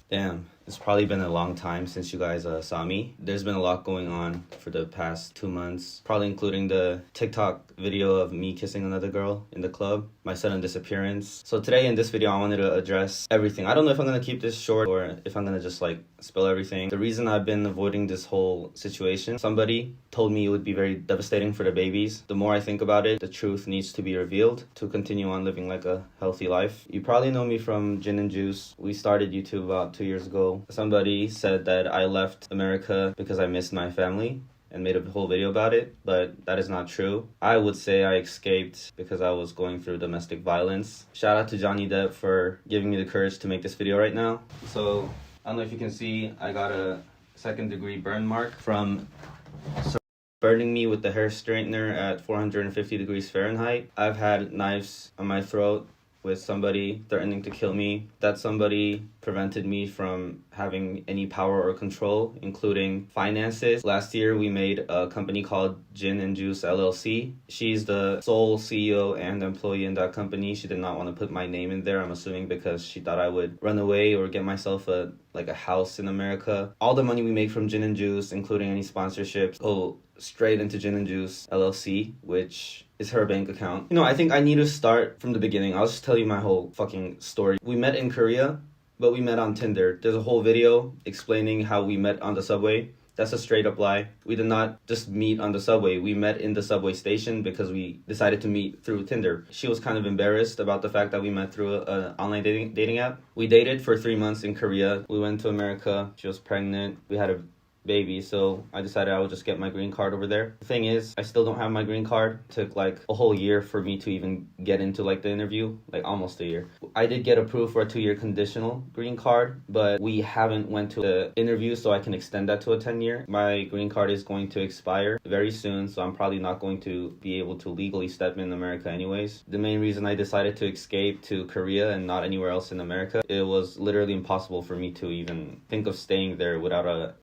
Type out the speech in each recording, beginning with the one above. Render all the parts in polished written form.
Damn, it's probably been a long time since you guys saw me. There's been a lot going on for the past 2 months, probably including the TikTok video of me kissing another girl in the club, my sudden disappearance. So today in this video, I wanted to address everything. I don't know if I'm gonna keep this short or if I'm gonna just like spill everything. The reason I've been avoiding this whole situation, somebody told me it would be very devastating for the babies. The more I think about it, the truth needs to be revealed to continue on living like a healthy life. You probably know me from Gin and Juice. We started YouTube about 2 years ago. Somebody said that I left America because I missed my family and made a whole video about it, but that is not true. I would say I escaped because I was going through domestic violence. Shout out to Johnny Depp for giving me the courage to make this video right now. So, I don't know if you can see, I got a 2nd-degree burn mark from burning me with the hair straightener at 450 degrees Fahrenheit. I've had knives on my throat with somebody threatening to kill me. That somebody prevented me from having any power or control, including finances. Last year, we made a company called Gin and Juice LLC. She's the sole CEO and employee in that company. She did not want to put my name in there, I'm assuming because she thought I would run away or get myself a house in America. All the money we make from Gin and Juice, including any sponsorships, go straight into Gin and Juice LLC, which is her bank account. I think I need to start from the beginning. I'll just tell you my whole fucking story. We met in Korea, but we met on Tinder. There's a whole video explaining how we met on the subway. That's a straight up lie. We did not just meet on the subway. We met in the subway station because we decided to meet through Tinder. She was kind of embarrassed about the fact that we met through an online dating app. We dated for 3 months in Korea. We went to America. She was pregnant. We had a baby, so I decided I would just get my green card over there. The thing is, I still don't have my green card. It took a whole year for me to even get into the interview, almost a year. I did get approved for a 2-year conditional green card, but we haven't went to the interview, so I can extend that to a 10-year. My green card is going to expire very soon, so I'm probably not going to be able to legally step in America anyways. The main reason I decided to escape to Korea and not anywhere else in America, it was literally impossible for me to even think of staying there without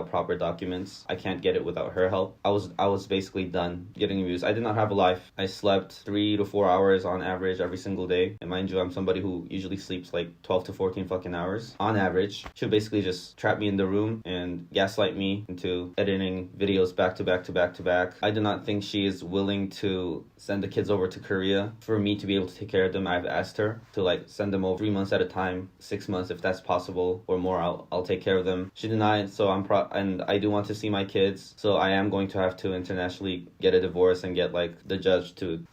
proper documents. I can't get it without her help. I was basically done getting abused. I did not have a life. I slept 3 to 4 hours on average every single day. And mind you, I'm somebody who usually sleeps 12 to 14 fucking hours on average. She would basically just trap me in the room and gaslight me into editing videos back to back to back to back. I do not think she is willing to send the kids over to Korea for me to be able to take care of them. I've asked her to send them over 3 months at a time, 6 months if that's possible, or more. I'll take care of them. She denied. So and I do want to see my kids, so I am going to have to internationally get a divorce and get the judge to,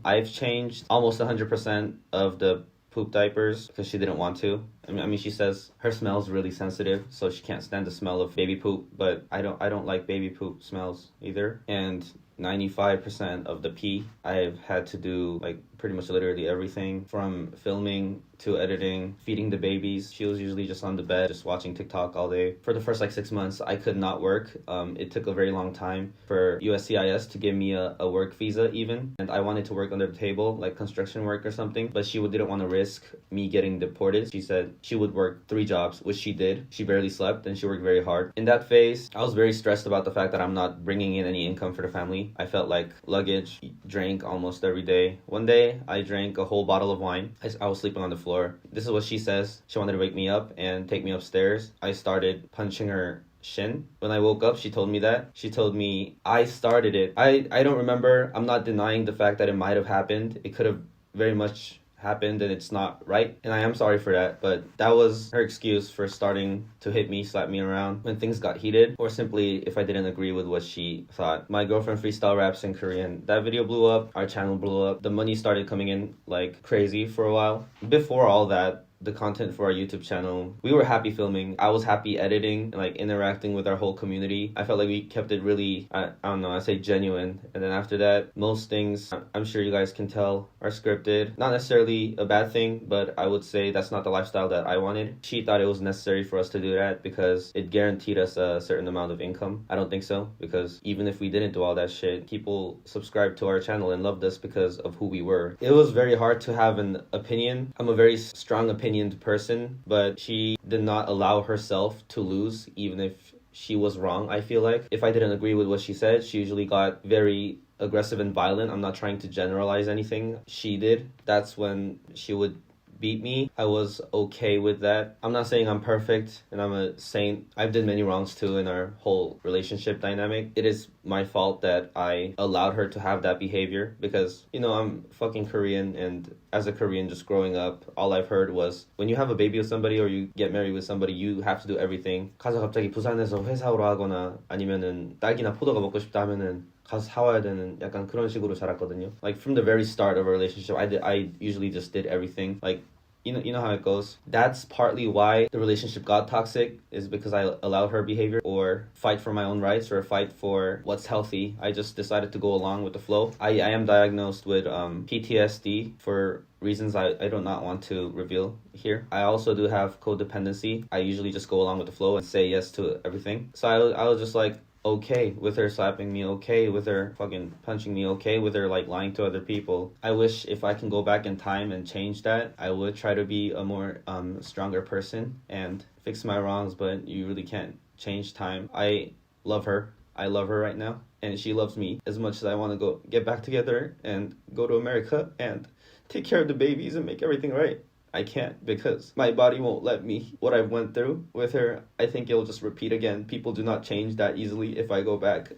I've changed almost 100% of the poop diapers because she didn't want to. I mean, she says her smell is really sensitive, so she can't stand the smell of baby poop, but I don't like baby poop smells either. And 95% of the pee, I've had to do pretty much literally everything from filming to editing, feeding the babies. She was usually just on the bed, just watching TikTok all day. For the first 6 months, I could not work. It took a very long time for USCIS to give me a work visa even. And I wanted to work under the table, construction work or something, but she didn't want to risk me getting deported. She said she would work 3 jobs, which she did. She barely slept and she worked very hard. In that phase, I was very stressed about the fact that I'm not bringing in any income for the family. I felt like luggage, drank almost every day. One day, I drank a whole bottle of wine. I was sleeping on the floor. This is what she says. She wanted to wake me up and take me upstairs. I started punching her shin. When I woke up, she told me that. She told me I started it. I don't remember. I'm not denying the fact that it might have happened. It could have very much happened and it's not right, and I am sorry for that, but that was her excuse for starting to hit me, slap me around when things got heated, or simply if I didn't agree with what she thought. My girlfriend freestyle raps in Korean. That video blew up, our channel blew up, the money started coming in like crazy for a while. Before all that, the content for our YouTube channel, we were happy filming. I was happy editing and interacting with our whole community. I felt like we kept it really, I don't know, I say genuine. And then after that, most things, I'm sure you guys can tell, are scripted. Not necessarily a bad thing, but I would say that's not the lifestyle that I wanted. She thought it was necessary for us to do that because it guaranteed us a certain amount of income. I don't think so, because even if we didn't do all that shit, people subscribed to our channel and loved us because of who we were. It was very hard to have an opinion. I'm a very strong opinioned person, but she did not allow herself to lose, even if she was wrong. I feel like if I didn't agree with what she said, she usually got very aggressive and violent. I'm not trying to generalize anything. She did. That's when she would beat me, I was okay with that. I'm not saying I'm perfect and I'm a saint. I've done many wrongs too in our whole relationship dynamic. It is my fault that I allowed her to have that behavior because, you know, I'm fucking Korean, and as a Korean just growing up, all I've heard was when you have a baby with somebody or you get married with somebody, you have to do everything. 가서 갑자기 부산에서 회사 오러 하거나 아니면은 딸기나 포도가 먹고 싶다 하면은 가서 사와야 되는 약간 그런 식으로 자랐거든요. Like from the very start of a relationship, I usually just did everything. Like you know how it goes. That's partly why the relationship got toxic, is because I allowed her behavior or fight for my own rights or fight for what's healthy. I just decided to go along with the flow. I am diagnosed with PTSD for reasons I do not want to reveal here. I also do have codependency. I usually just go along with the flow and say yes to everything. So I was just like, okay with her slapping me, okay with her fucking punching me, okay with her like lying to other people. I wish if I can go back in time and change that, I would try to be a more stronger person and fix my wrongs, but you really can't change time. I love her right now, and she loves me as much as I want to go get back together and go to America and take care of the babies and make everything right. I can't because my body won't let me. What I went through with her, I think it'll just repeat again. People do not change that easily. If I go back,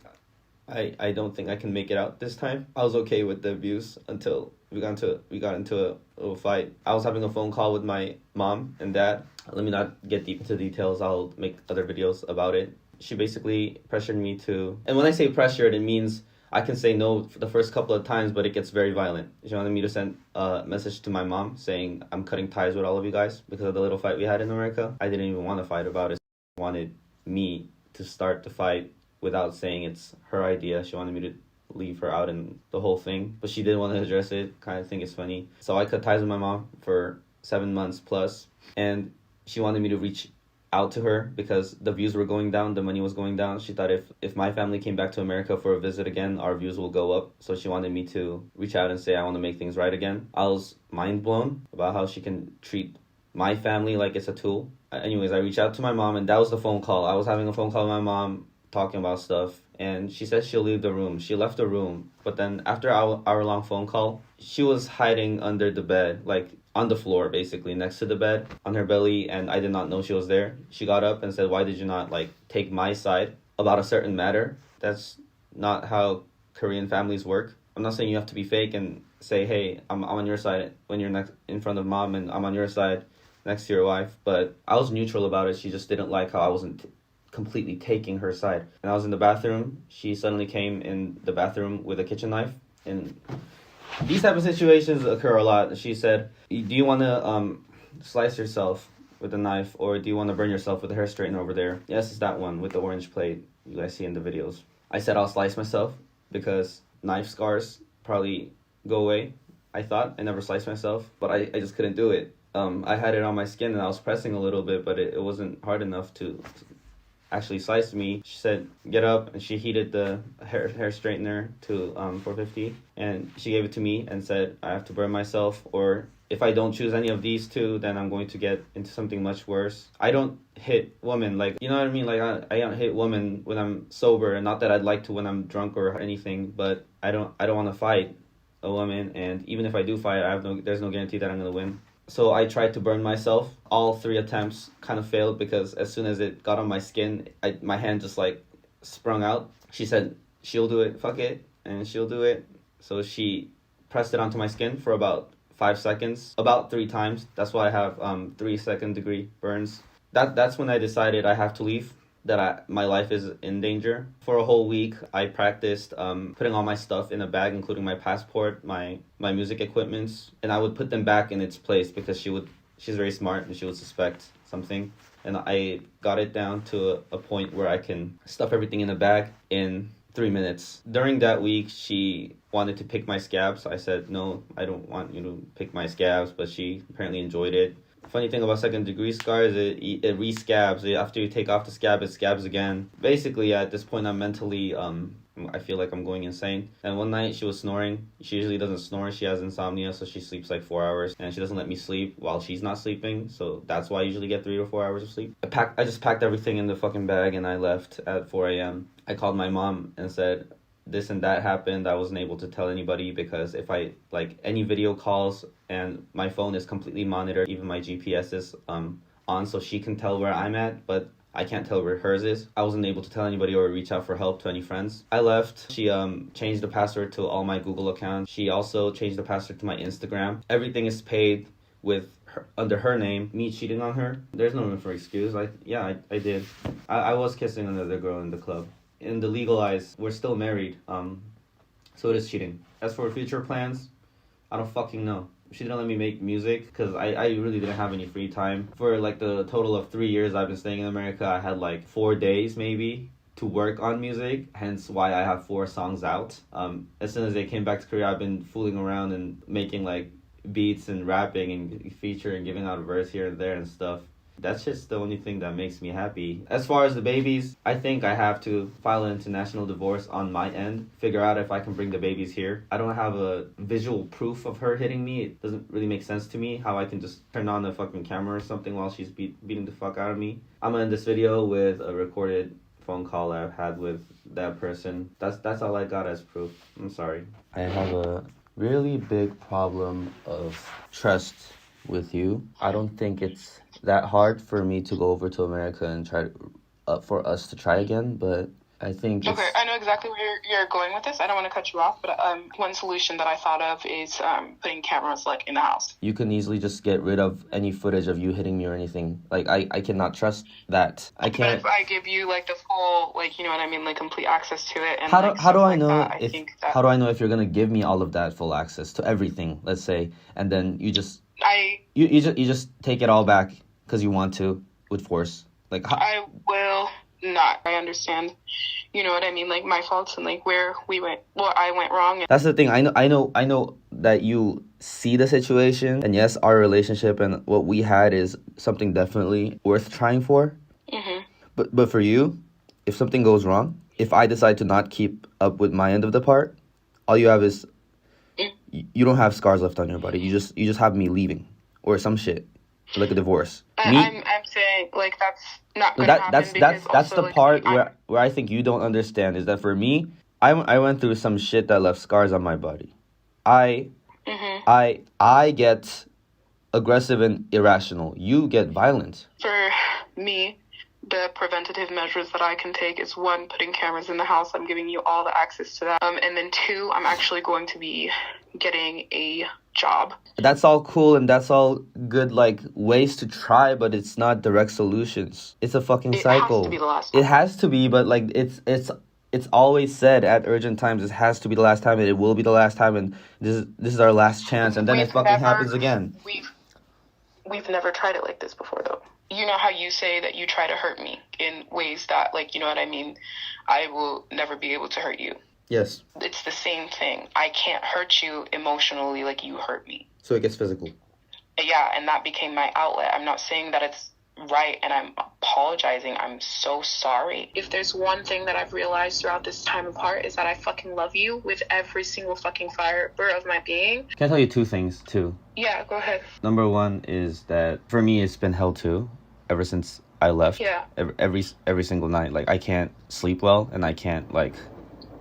I don't think I can make it out this time. I was okay with the abuse until we got into a little fight. I was having a phone call with my mom and dad. Let me not get deep into details. I'll make other videos about it. She basically pressured me to, and when I say pressured, it means I can say no for the first couple of times, but it gets very violent. She wanted me to send a message to my mom saying I'm cutting ties with all of you guys because of the little fight we had in America. I didn't even want to fight about it. She wanted me to start the fight without saying it's her idea. She wanted me to leave her out in the whole thing, but she didn't want to address it. Kind of think it's funny. So I cut ties with my mom for 7 months plus, and she wanted me to reach out to her because the views were going down, the money was going down. She thought if my family came back to America for a visit again, our views will go up. So she wanted me to reach out and say I want to make things right again. I was mind blown about how she can treat my family like it's a tool. Anyways, I reached out to my mom, and that was the phone call. I was having a phone call with my mom talking about stuff, and she said she'll leave the room. She left the room, but then after our hour-long phone call, she was hiding under the bed, like on the floor, basically, next to the bed, on her belly, and I did not know she was there. She got up and said, why did you not, like, take my side about a certain matter? That's not how Korean families work. I'm not saying you have to be fake and say, hey, I'm on your side when you're next in front of mom, and I'm on your side next to your wife, but I was neutral about it. She just didn't like how I wasn't completely taking her side. And I was in the bathroom. She suddenly came in the bathroom with a kitchen knife, and these type of situations occur a lot. She said, do you want to slice yourself with a knife, or do you want to burn yourself with a hair straightener over there? Yes, it's that one with the orange plate you guys see in the videos. I said I'll slice myself because knife scars probably go away. I thought I never sliced myself, but I just couldn't do it. I had it on my skin and I was pressing a little bit, but it wasn't hard enough to actually sliced me. She said, get up, and she heated the hair straightener to 450, and she gave it to me and said, I have to burn myself, or if I don't choose any of these two, then I'm going to get into something much worse. I don't hit women, like, you know what I mean? Like, I don't hit women when I'm sober, and not that I'd like to when I'm drunk or anything, but I don't want to fight a woman, and even if I do fight, there's no guarantee that I'm going to win. So I tried to burn myself. All 3 attempts kind of failed because as soon as it got on my skin, my hand just like sprung out. She said, she'll do it, fuck it, and she'll do it. So she pressed it onto my skin for about 5 seconds, about 3 times. That's why I have 3 second-degree burns. That's when I decided I have to leave, that my life is in danger. For a whole week, I practiced putting all my stuff in a bag, including my passport, my music equipments, and I would put them back in its place because she's very smart and she would suspect something. And I got it down to a point where I can stuff everything in a bag in 3 minutes. During that week, she wanted to pick my scabs. I said, no, I don't want you to pick my scabs, but she apparently enjoyed it. Funny thing about second-degree scars, it re-scabs. After you take off the scab, it scabs again. Basically, at this point, I'm mentally, I feel like I'm going insane. And one night, she was snoring. She usually doesn't snore. She has insomnia, so she sleeps like 4 hours. And she doesn't let me sleep while she's not sleeping, so that's why I usually get 3 to 4 hours of sleep. I just packed everything in the fucking bag, and I left at 4 a.m. I called my mom and said, this and that happened, I wasn't able to tell anybody because if I like any video calls and my phone is completely monitored, even my GPS is on so she can tell where I'm at, but I can't tell where hers is. I wasn't able to tell anybody or reach out for help to any friends. I left. She changed the password to all my Google accounts. She also changed the password to my Instagram. Everything is paid with her, under her name. Me cheating on her. There's no room for excuse. I did. I was kissing another girl in the club. In the legal eyes, we're still married. So it is cheating. As for future plans, I don't fucking know. She didn't let me make music because I really didn't have any free time. For like the total of 3 years I've been staying in America, I had like 4 days maybe to work on music, hence why I have 4 songs out. As soon as I came back to Korea, I've been fooling around and making like beats and rapping and featuring, giving out a verse here and there and stuff. That's just the only thing that makes me happy. As far as the babies, I think I have to file an international divorce on my end, figure out if I can bring the babies here. I don't have a visual proof of her hitting me. It doesn't really make sense to me how I can just turn on the fucking camera or something while she's beating the fuck out of me. I'm gonna end this video with a recorded phone call I've had with that person. That's all I got as proof. I'm sorry. I have a really big problem of trust with you. I don't think it's that hard for me to go over to America and try for us to try again, but I think Okay, I know exactly where you're going with this. I don't want to cut you off, but one solution that I thought of is putting cameras like in the house. You can easily just get rid of any footage of you hitting me or anything. Like I cannot trust that. I can't. But if I give you like the full, like, you know what I mean, like complete access to it, and how do I like know that, if how do I know if you're gonna give me all of that full access to everything? Let's say, and then you just you just take it all back because you want to with force. Like I will not. I understand. You know what I mean? Like my faults and like where I went wrong. And that's the thing. I know that you see the situation, and yes, our relationship and what we had is something definitely worth trying for. Mm-hmm. But for you, if something goes wrong, if I decide to not keep up with my end of the part, all you have is you don't have scars left on your body. You just have me leaving or some shit. Like a divorce. I'm saying like that's not gonna happen. That's the part where I think you don't understand is that for me, I went through some shit that left scars on my body. I get aggressive and irrational. You get violent. For me, the preventative measures that I can take is 1, putting cameras in the house. I'm giving you all the access to that. And then 2, I'm actually going to be getting a job. That's all cool and that's all good, like ways to try, but it's not direct solutions. It's a fucking cycle. It has to be the last time. It has to be, but like it's always said at urgent times, it has to be the last time, and it will be the last time, and this is our last chance, and then it fucking happens again. We've never tried it like this before, though. You know how you say that you try to hurt me in ways that, like, you know what I mean? I will never be able to hurt you. Yes. It's the same thing. I can't hurt you emotionally like you hurt me. So it gets physical. Yeah, and that became my outlet. I'm not saying that it's right, and I'm apologizing. I'm so sorry. If there's one thing that I've realized throughout this time apart is that I fucking love you with every single fucking fiber of my being. Can I tell you 2 things, too? Yeah, go ahead. Number 1 is that, for me, it's been hell, too, ever since I left. Yeah. Every single night. Like, I can't sleep well, and I can't, like,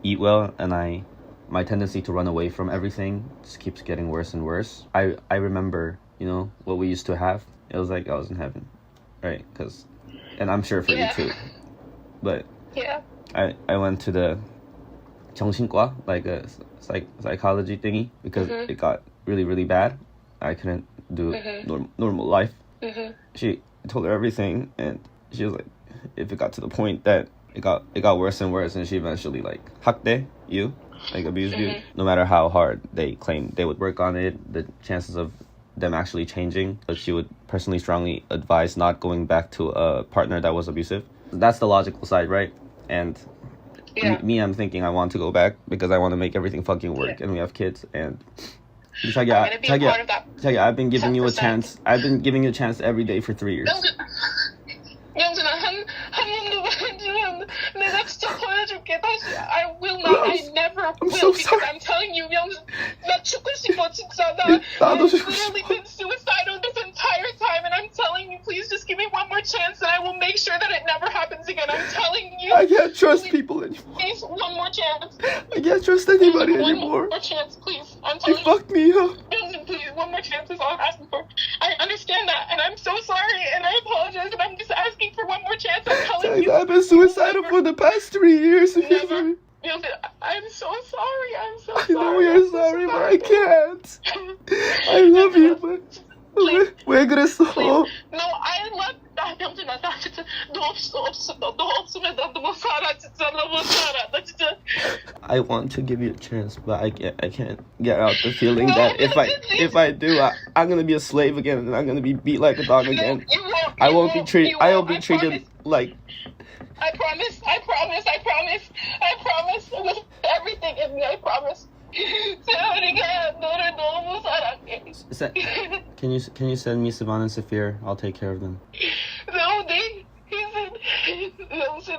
eat well, and my tendency to run away from everything just keeps getting worse and worse. I remember, you know, what we used to have. It was like I was in heaven, right? And I'm sure for you too. But yeah, I went to the 정신과, like a psychology thingy, because it got really, really bad. I couldn't do normal life. She told her everything, and she was like, if it got to the point that it got worse and worse, and she eventually like hakde you, like abused you. No matter how hard they claimed they would work on it, the chances of them actually changing, but she would personally strongly advise not going back to a partner that was abusive. That's the logical side, right? And me, I'm thinking I want to go back because I want to make everything fucking work, and we have kids, and I've been giving you a chance. I've been giving you a chance every day for 3 years. 영준아, 한 번도 봐주면 내가 진짜 보여줄게. 다시, I will not, I never will, so because I'm telling you, 영준, 나 죽고 싶어, 진짜. I've literally been suicidal this entire time, and I'm telling you, please just give me one more chance, and I will make sure that it never happens again. I'm telling you. I can't trust people anymore. Please, one more chance. I can't trust anybody One anymore. more chance, please. I'm You telling you. fucked me up. Myungsin, please, one more chance is all I'm asking for. I understand that, and I'm so sorry, and I apologize, and I'm just asking for one more chance. I'm telling you. I've been suicidal for the past 3 years. Never. Myungsin, I'm so sorry. I'm so I sorry. know you're sorry, but I can't. I love you, but 왜 그랬어? No, I love. 병준아, 나 진짜 너 없으면 나 못 살아. 진짜 나 못 살아. 나 진짜. I want to give you a chance, but I can't get out the feeling that if I do, I'm gonna be a slave again, and I'm gonna be beat like a dog again. You won't. I won't be treated. You I won't. will be treated like. I promise. With everything in me, I promise. 세훈이가 너를 너무 사랑해. Can you send me Savan and Saphir? I'll take care of them. No, he said,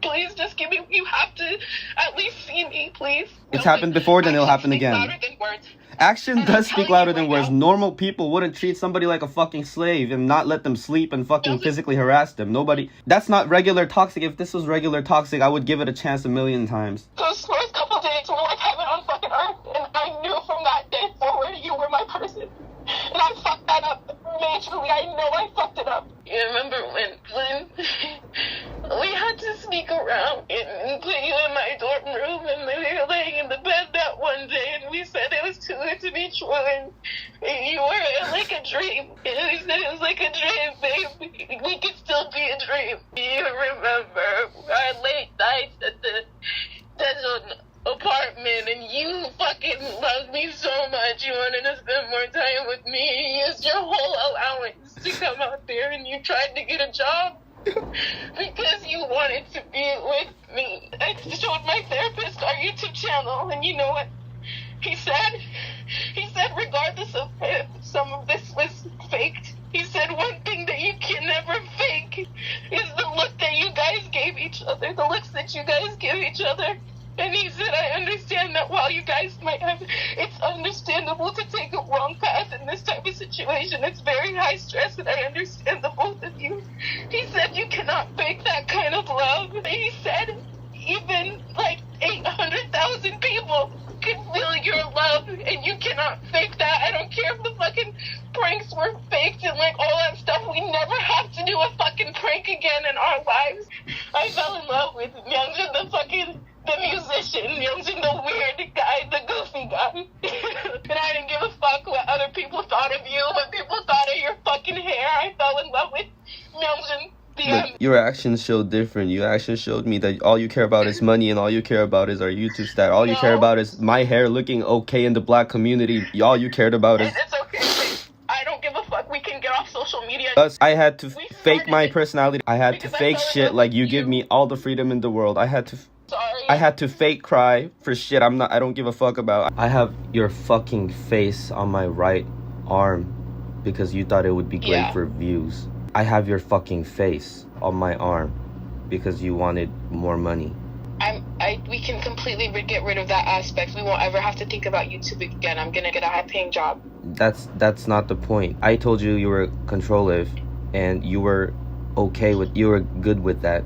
please just give me, you have to at least see me, please. It's happened before, then it'll happen again. Louder than words. Action And does I'm speak telling louder you than right words. now. Normal people wouldn't treat somebody like a fucking slave and not let them sleep and fucking physically harass them. Nobody. That's not regular toxic. If this was regular toxic, I would give it a chance 1,000,000 times. Those first couple days were like heaven on fucking earth, and I knew from that day forward you were my person. And I fucked that up majorly. I know I fucked it up. You remember when we had to sneak around and put you in my dorm room, and we were laying in the bed that one day, and we said it was too good to be true, and you were like a dream. And we said it was like a dream, babe. We could still be a dream. You remember our late nights at the Daejeon apartment, and you fucking loved me so much. You wanted to spend more time with me. You used your whole allowance to come out there, and you tried to get a job because you wanted to be with me. I showed my therapist our YouTube channel, and you know what he said? He said regardless of if some of this was faked, he said one thing that you can never fake is the look that you guys gave each other, the looks that you guys give each other. And he said, I understand that while you guys might have, it's understandable to take a wrong path in this type of situation. It's very high stress, and I understand the both of you. He said you cannot fake that kind of love. And he said even like 800,000 people can feel your love, and you cannot fake that. I don't care if the fucking pranks were faked and like all that stuff. We never have to do a fucking prank again in our lives. I fell in love with Myungjin, the musician, Myungjin, the weird guy, the goofy guy. And I didn't give a fuck what other people thought of you, what people thought of your fucking hair. I fell in love with Myungjin. But your actions showed different. Your actions showed me that all you care about is money, and all you care about is our YouTube stat. All you care about is my hair looking okay in the black community. All you cared about is... It's okay. I don't give a fuck. We can get off social media. I had to fake my personality. I had to fake shit like you give me all the freedom in the world. I had to fake cry for shit I don't give a fuck about. I have your fucking face on my right arm because you thought it would be great for views. I have your fucking face on my arm because you wanted more money. We can completely get rid of that aspect. We won't ever have to think about YouTube again. I'm gonna get a high-paying job. That's not the point. I told you were controlling, and you were good with that.